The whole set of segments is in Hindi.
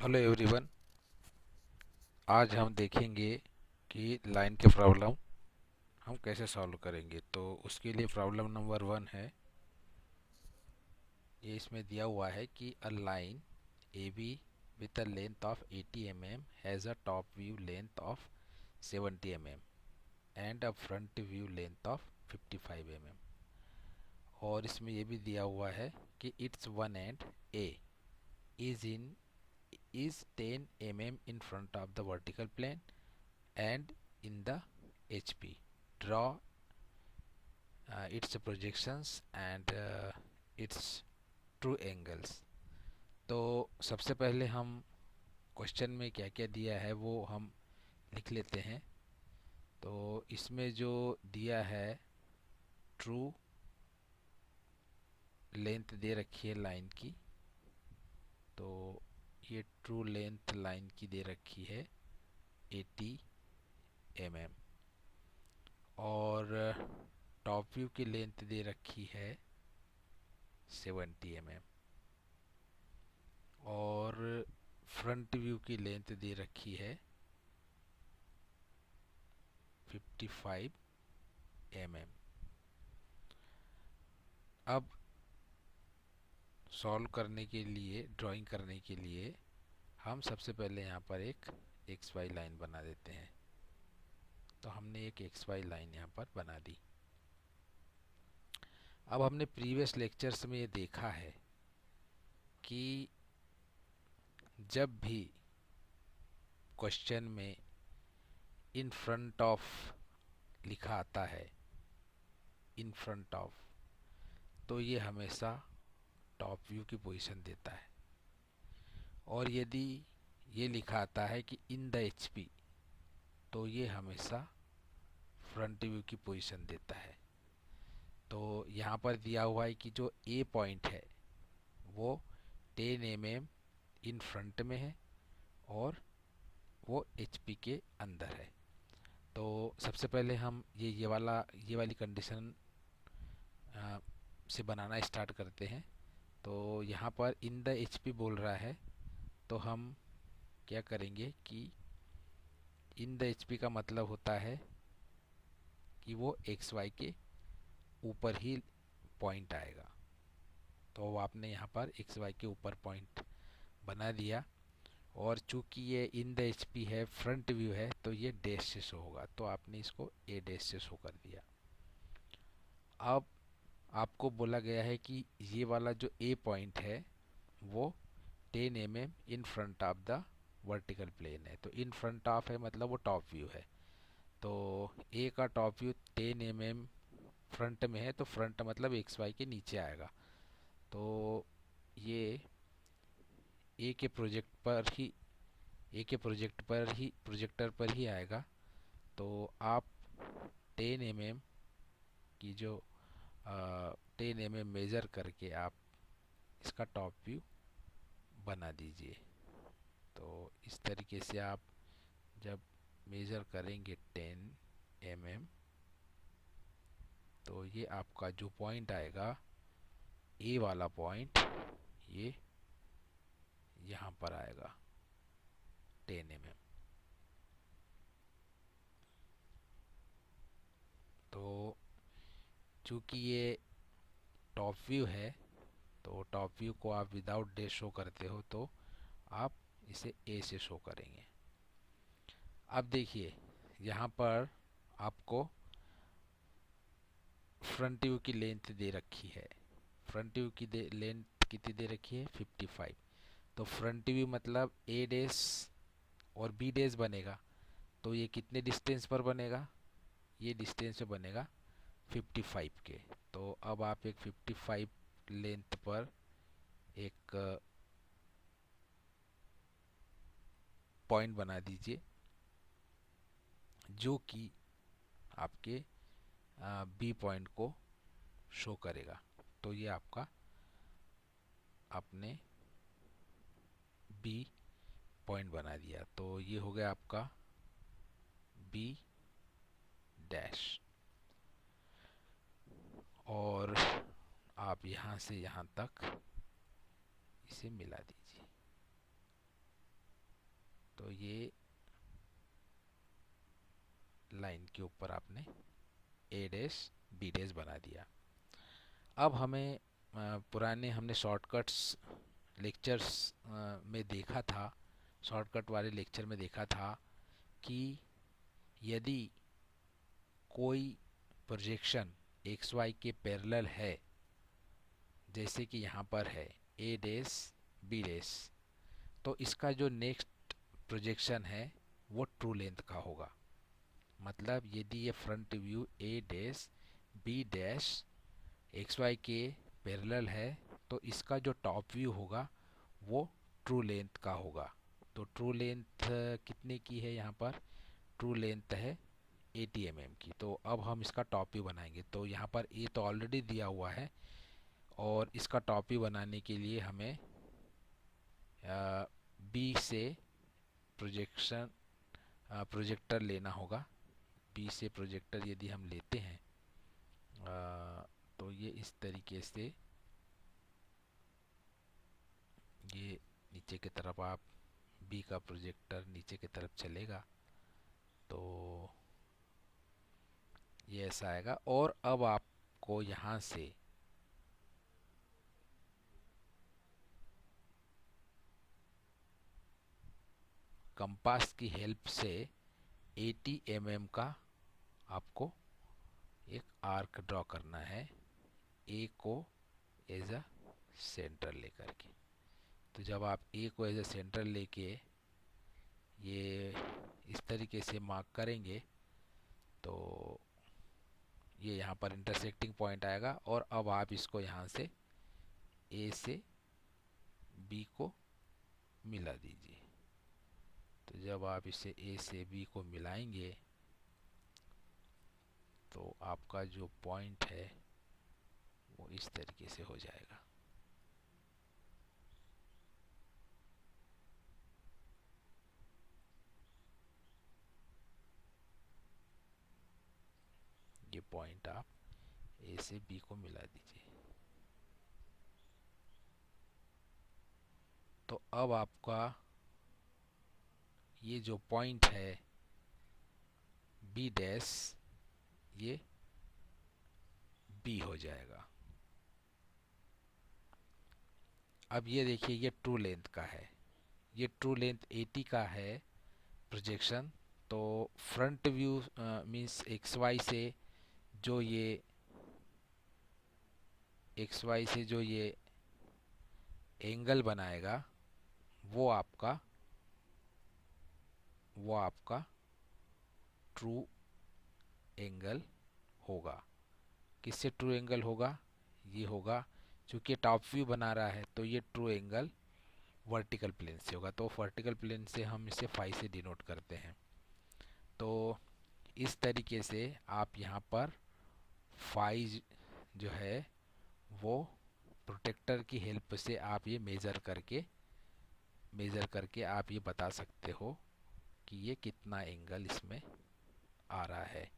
Hello everyone. आज हम देखेंगे कि लाइन के प्रॉब्लम हम कैसे सॉल्व करेंगे। तो उसके लिए प्रॉब्लम नंबर 1 है। ये इसमें दिया हुआ है कि a line A B with a length of 80 mm has a top view length of 70 mm and a front view length of 55 mm। और इसमें ये भी दिया हुआ है कि it's one and A is in is 10 mm in front of the vertical plane and in the HP. Draw its projections and its true angles। तो सबसे पहले हम क्वेश्चन में क्या क्या दिया है वो हम लिख लेते हैं। तो इसमें जो दिया है ट्रू लेंथ दे रखी है लाइन की। तो ये ट्रू लेंथ लाइन की दे रखी है 80 mm और टॉप व्यू की लेंथ दे रखी है 70 mm और फ्रंट व्यू की लेंथ दे रखी है 55 mm। अब सॉल्व करने के लिए, ड्राइंग करने के लिए हम सबसे पहले यहाँ पर एक एक्स वाई लाइन बना देते हैं। तो हमने एक एक्स वाई लाइन यहाँ पर बना दी। अब हमने प्रीवियस लेक्चर्स में ये देखा है कि जब भी क्वेश्चन में इन फ्रंट ऑफ लिखा आता है, इन फ्रंट ऑफ, तो ये हमेशा टॉप व्यू की पोजीशन देता है। और यदि ये लिखा आता है कि इन द एचपी, तो ये हमेशा फ्रंट व्यू की पोजीशन देता है। तो यहाँ पर दिया हुआ है कि जो ए पॉइंट है वो 10 mm इन फ्रंट में है और वो एचपी के अंदर है। तो सबसे पहले हम ये वाली कंडीशन से बनाना स्टार्ट करते हैं। तो यहाँ पर इन द एचपी बोल रहा है, तो हम क्या करेंगे कि इन द एचपी का मतलब होता है कि वो एक्स वाई के ऊपर ही पॉइंट आएगा। तो आपने यहाँ पर एक्स वाई के ऊपर पॉइंट बना दिया। और चूंकि ये इन द एचपी है, फ्रंट व्यू है, तो ये डैश से शो होगा, तो आपने इसको ए डैश से शो कर दिया। अब आपको बोला गया है कि ये वाला जो ए पॉइंट है वो 10 mm in front of the vertical plane है। तो इन फ्रंट ऑफ है मतलब वो टॉप व्यू है। तो ए का टॉप व्यू 10 mm फ्रंट में है, तो फ्रंट मतलब एक्स वाई के नीचे आएगा। तो ये ए के प्रोजेक्टर पर ही आएगा। तो आप 10 mm की जो 10 mm मेज़र करके आप इसका टॉप व्यू बना दीजिए। तो इस तरीके से आप जब मेज़र करेंगे 10 mm, तो ये आपका जो पॉइंट आएगा, ए वाला पॉइंट, ये यहाँ पर आएगा 10 mm। तो चूँकि ये टॉप व्यू है, तो टॉप व्यू को आप विदाउट डैश शो करते हो, तो आप इसे ए से शो करेंगे। अब देखिए यहाँ पर आपको फ्रंट व्यू की लेंथ दे रखी है। फ्रंट व्यू की लेंथ कितनी दे रखी है? 55। तो फ्रंट व्यू मतलब ए डैश और बी डैश बनेगा। तो ये कितने डिस्टेंस पर बनेगा? ये डिस्टेंस पे बनेगा 55 के। तो अब आप एक 55 लेंथ पर एक पॉइंट बना दीजिए जो कि आपके बी पॉइंट को शो करेगा। तो ये आपका आपने बी पॉइंट बना दिया। तो ये हो गया आपका बी डैश। और आप यहाँ से यहाँ तक इसे मिला दीजिए। तो ये लाइन के ऊपर आपने ए डैश बी डैश बना दिया। अब हमें पुराने हमने शॉर्टकट्स लेक्चर्स में देखा था, शॉर्टकट वाले लेक्चर में देखा था कि यदि कोई प्रोजेक्शन एक्स वाई के पैरेलल है, जैसे कि यहाँ पर है ए डैश बी डैश, तो इसका जो नेक्स्ट प्रोजेक्शन है वो ट्रू लेंथ का होगा। मतलब यदि ये front view A dash B dash X Y के पैरेलल है तो इसका जो टॉप व्यू होगा वो ट्रू लेंथ का होगा। तो ट्रू लेंथ कितने की है, यहाँ पर ट्रू लेंथ है 80 mm की। तो अब हम इसका टॉप व्यू बनाएंगे। तो यहाँ पर ए तो ऑलरेडी दिया हुआ है और इसका टॉप व्यू बनाने के लिए हमें बी से प्रोजेक्टर लेना होगा। बी से प्रोजेक्टर यदि हम लेते हैं तो ये इस तरीके से ये नीचे की तरफ आप बी का प्रोजेक्टर नीचे की तरफ चलेगा तो ये ऐसा आएगा। और अब आपको यहाँ से कंपास की हेल्प से 80 mm का आपको एक आर्क ड्रॉ करना है, ए को एज अ सेंटर लेकर के। तो जब आप ए को एज अ सेंटर लेके ये इस तरीके से मार्क करेंगे तो ये यहाँ पर इंटरसेक्टिंग पॉइंट आएगा। और अब आप इसको यहाँ से ए से बी को मिला दीजिए। तो जब आप इसे ए से बी को मिलाएंगे तो आपका जो पॉइंट है वो इस तरीके से हो जाएगा। ये पॉइंट आप ए से बी को मिला दीजिए। तो अब आपका ये जो पॉइंट है बी डैश ये बी हो जाएगा। अब ये देखिए ये ट्रू लेंथ का है, ये ट्रू लेंथ 80 का है प्रोजेक्शन। तो front view means X Y से जो ये एक्स वाई से जो ये एंगल बनाएगा वो आपका ट्रू एंगल होगा। किससे ट्रू एंगल होगा, ये होगा चूँकि टॉप व्यू बना रहा है तो ये ट्रू एंगल वर्टिकल प्लेन से होगा। तो वर्टिकल प्लेन से हम इसे फाई से डिनोट करते हैं। तो इस तरीके से आप यहाँ पर फाई जो है वो प्रोटेक्टर की हेल्प से आप ये मेज़र करके आप ये बता सकते हो कि ये कितना एंगल इसमें आ रहा है।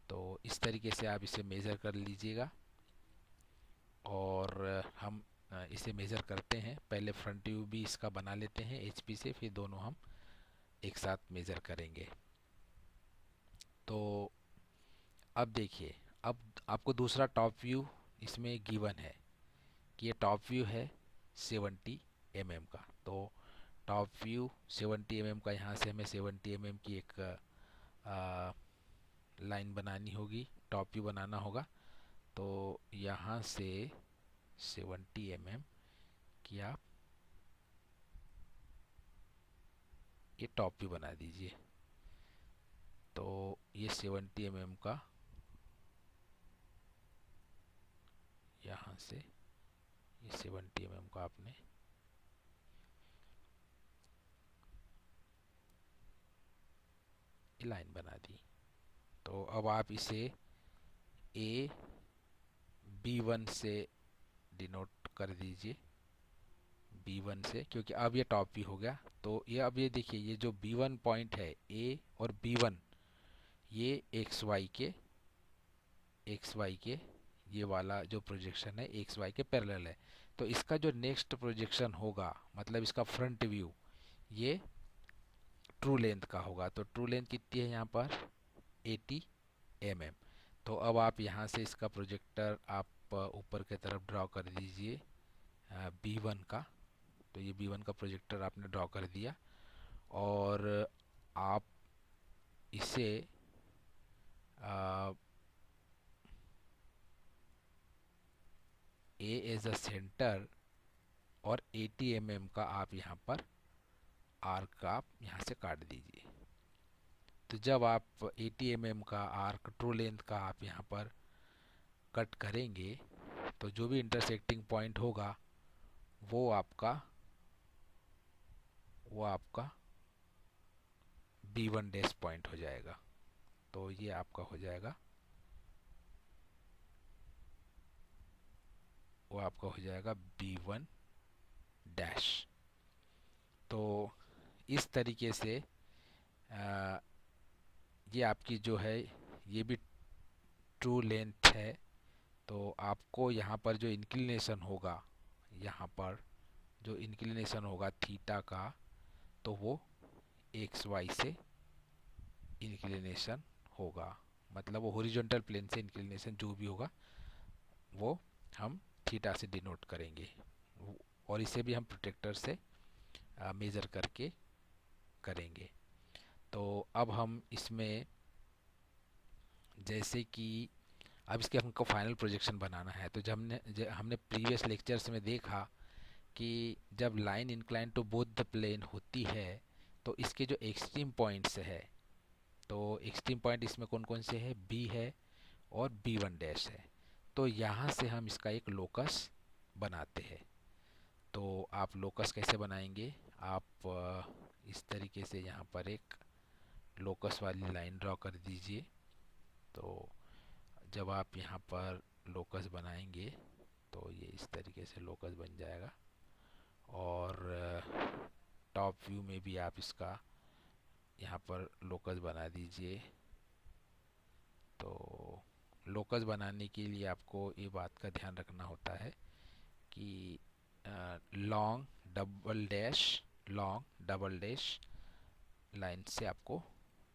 तो इस तरीके से आप इसे मेज़र कर लीजिएगा। और हम इसे मेज़र करते हैं। पहले फ्रंट व्यू भी इसका बना लेते हैं एचपी से, फिर दोनों हम एक साथ मेज़र करेंगे। तो अब देखिए, अब आपको दूसरा टॉप व्यू इसमें गिवन है कि ये टॉप व्यू है 70 mm का। तो टॉप व्यू 70 mm का, यहाँ से हमें 70 mm की एक लाइन बनानी होगी, टॉप व्यू बनाना होगा। तो यहाँ से 70 mm की आप ये टॉप व्यू बना दीजिए। तो ये 70 mm का यहाँ से ये 70 mm का आपने लाइन बना दी। तो अब आप इसे ए B1 से डिनोट कर दीजिए, B1 से, क्योंकि अब ये टॉप व्यू हो गया। तो ये अब ये देखिए ये जो B1 पॉइंट है ए और B1 ये एक्स वाई के ये वाला जो प्रोजेक्शन है एक्स वाई के पैरेलल है। तो इसका जो नेक्स्ट प्रोजेक्शन होगा मतलब इसका फ्रंट व्यू ये ट्रू लेंथ का होगा। तो ट्रू लेंथ कितनी है यहाँ पर 80 mm। तो अब आप यहाँ से इसका प्रोजेक्टर आप ऊपर की तरफ ड्रॉ कर दीजिए B1 का। तो ये B1 का प्रोजेक्टर आपने ड्रॉ कर दिया और आप इसे A एज अ सेंटर और 80 mm का आप यहाँ पर आर्क आप यहाँ से काट दीजिए। तो जब आप 80 mm का आर्क ट्रू लेंथ का आप यहाँ पर कट करेंगे तो जो भी इंटरसेक्टिंग पॉइंट होगा वो आपका B1 डैश पॉइंट हो जाएगा। तो ये आपका हो जाएगा, वो आपका हो जाएगा B1 डैश। तो इस तरीके से ये आपकी जो है ये भी ट्रू लेंथ है। तो आपको यहाँ पर जो इंक्लिनेशन होगा, यहाँ पर जो इंक्लिनेशन होगा थीटा का, तो वो एक्स वाई से इंक्लिनेशन होगा। मतलब वो हॉरिजॉन्टल प्लेन से इंक्लिनेशन जो भी होगा वो हम थीटा से डिनोट करेंगे और इसे भी हम प्रोटेक्टर से मेज़र करके करेंगे। तो अब हम इसमें जैसे कि अब इसके हमको फाइनल प्रोजेक्शन बनाना है। तो जब हमने प्रीवियस लेक्चर्स में देखा कि जब line incline to both the plane होती है तो इसके जो एक्सट्रीम पॉइंट्स है, तो एक्सट्रीम पॉइंट इसमें कौन कौन से है, B है और B1 डैश है। तो यहाँ से हम इसका एक लोकस बनाते हैं। तो आप लोकस कैसे बनाएंगे, आप इस तरीके से यहाँ पर एक लोकस वाली लाइन ड्रॉ कर दीजिए। तो जब आप यहाँ पर लोकस बनाएंगे तो ये इस तरीके से लोकस बन जाएगा और टॉप व्यू में भी आप इसका यहाँ पर लोकस बना दीजिए। तो लोकस बनाने के लिए आपको ये बात का ध्यान रखना होता है कि लॉन्ग डबल डैश लाइन से आपको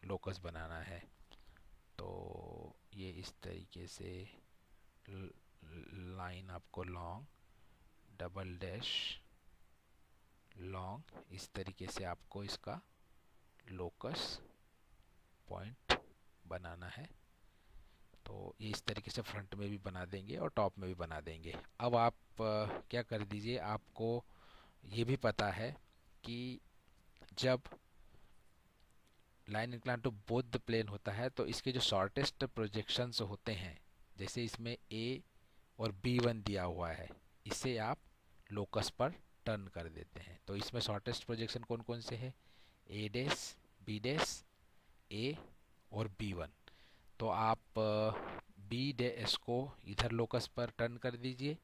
लोकस बनाना है। तो ये इस तरीके से लाइन आपको लॉन्ग डबल डैश लॉन्ग, इस तरीके से आपको इसका लोकस पॉइंट बनाना है। तो ये इस तरीके से फ्रंट में भी बना देंगे और टॉप में भी बना देंगे। अब आप क्या कर दीजिए, आपको ये भी पता है कि जब line incline to both the plane होता है तो इसके जो शॉर्टेस्ट प्रोजेक्शंस होते हैं, जैसे इसमें A और B1 दिया हुआ है, इसे आप लोकस पर टर्न कर देते हैं। तो इसमें शॉर्टेस्ट प्रोजेक्शन कौन कौन से है, A dash, B dash, A और B1। तो आप B डैश को इधर लोकस पर टर्न कर दीजिए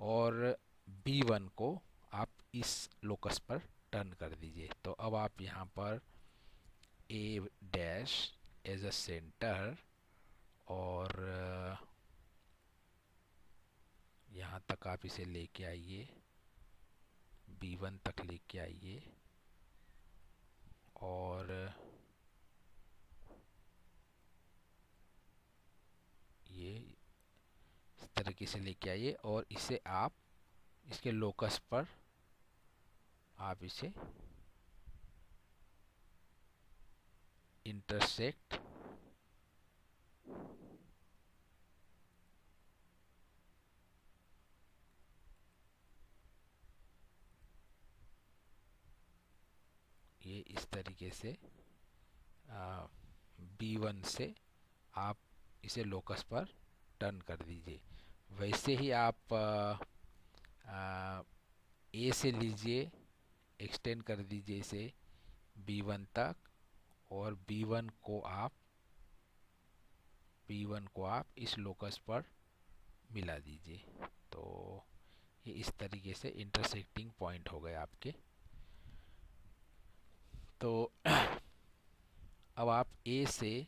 और B1 को आप इस लोकस पर टर्न कर दीजिए। तो अब आप यहाँ पर A dash as a centre और यहाँ तक आप इसे लेके आइए, B1 तक लेके आइए और ये इस तरीके से लेके आइए और इसे आप इसके लोकस पर आप इसे इंटरसेक्ट ये इस तरीके से B1 से आप इसे लोकस पर टर्न कर दीजिए। वैसे ही आप A से लीजिए, एक्सटेंड कर दीजिए इसे B1 तक और B1 को आप इस लोकस पर मिला दीजिए। तो ये इस तरीके से इंटरसेक्टिंग पॉइंट हो गए आपके। तो अब आप A से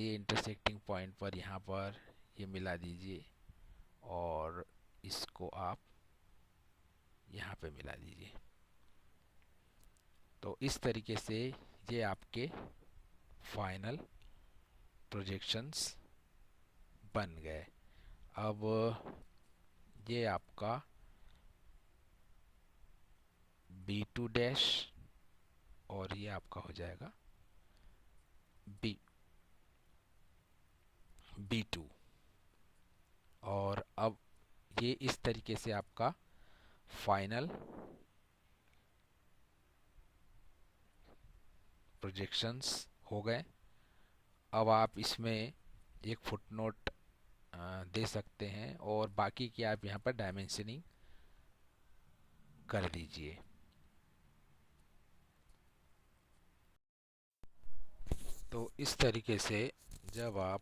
इंटरसेक्टिंग पॉइंट पर यहाँ पर ये मिला दीजिए और इसको आप यहाँ पे मिला दीजिए। तो इस तरीके से ये आपके फाइनल प्रोजेक्शंस बन गए। अब ये आपका B2 डैश और ये आपका हो जाएगा B2। और अब ये इस तरीके से आपका फाइनल प्रोजेक्शंस हो गए। अब आप इसमें एक फुटनोट दे सकते हैं और बाकी की आप यहाँ पर डायमेंशनिंग कर दीजिए। तो इस तरीके से जब आप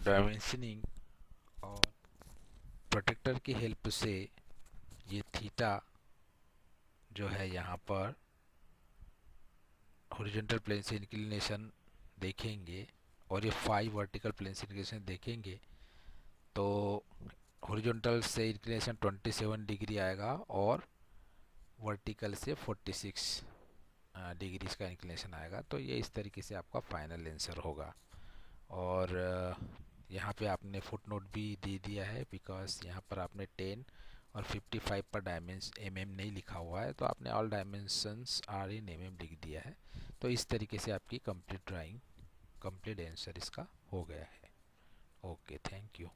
डायमेंशनिंग और प्रोटेक्टर की हेल्प से ये थीटा जो है यहाँ पर हॉरिजॉन्टल प्लेन से इंक्लिनेशन देखेंगे और ये फाई वर्टिकल प्लेन से इंक्लिनेशन देखेंगे, तो हॉरिजॉन्टल से इंक्लिनेशन 27 डिग्री आएगा और वर्टिकल से 46 डिग्रीज का इंक्लिनेशन आएगा। तो ये इस तरीके से आपका फाइनल आंसर होगा। और यहाँ पे आपने फुट नोट भी दे दिया है, बिकॉज यहाँ पर आपने 10 और 55 पर डायमेंशन नहीं लिखा हुआ है, तो आपने ऑल डायमेंशंस आर इन लिख दिया है। तो इस तरीके से आपकी कंप्लीट ड्राइंग, कंप्लीट आंसर इसका हो गया है। Okay, thank you.